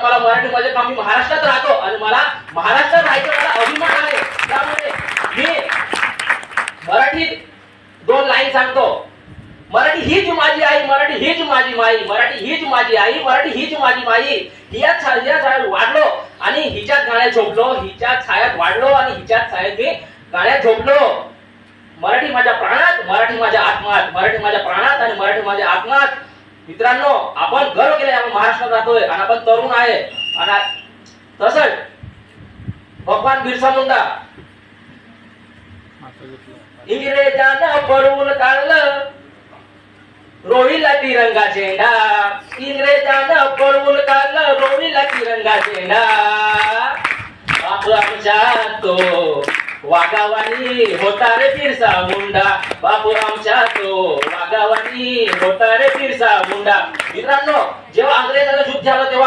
मला मराठीमध्ये मी महाराष्ट्रात राहतो आणि मला महाराष्ट्रात राहायचा मला अभिमान आहे. त्यामुळे मी मराठीत 2 लाईन सांगतो. मराठी हीच माझी आई, मराठी हीच माझी माई, मराठी हीच माझी आई, मराठी हीच माझी माई. हिच्याच छायात वाढलो आणि हिच्याच गाण्यात झोपलो, हिच्याच छायात वाढलो आणि हिच्याच छायात मी गाण्यात झोपलो. मराठी माझ्या प्राणात, मराठी माझ्या आत्मात, मराठी माझ्या प्राणात आणि मराठी माझ्या आत्मात. मित्रांनो, आपण गर्व केलाय, आपण महाराष्ट्रात राहतोय आणि आपण तरुण आहे. आणि तसंच भगवान बिरसा मुंडा इंग्रजांना पळवून काढलं, रोहिला तिरंगा झेंडा. इंग्रजांना पळवून काढलं, रोहिला तिरंगा झेंडा. बापू आमच्या तो वाघावानी होता रे बिरसा मुंडा, बापू आमच्या तो वाघावानी होता रे बिरसा मुंडा. मित्रांनो, जेव्हा अंग्रेजांचं युद्ध झालं तेव्हा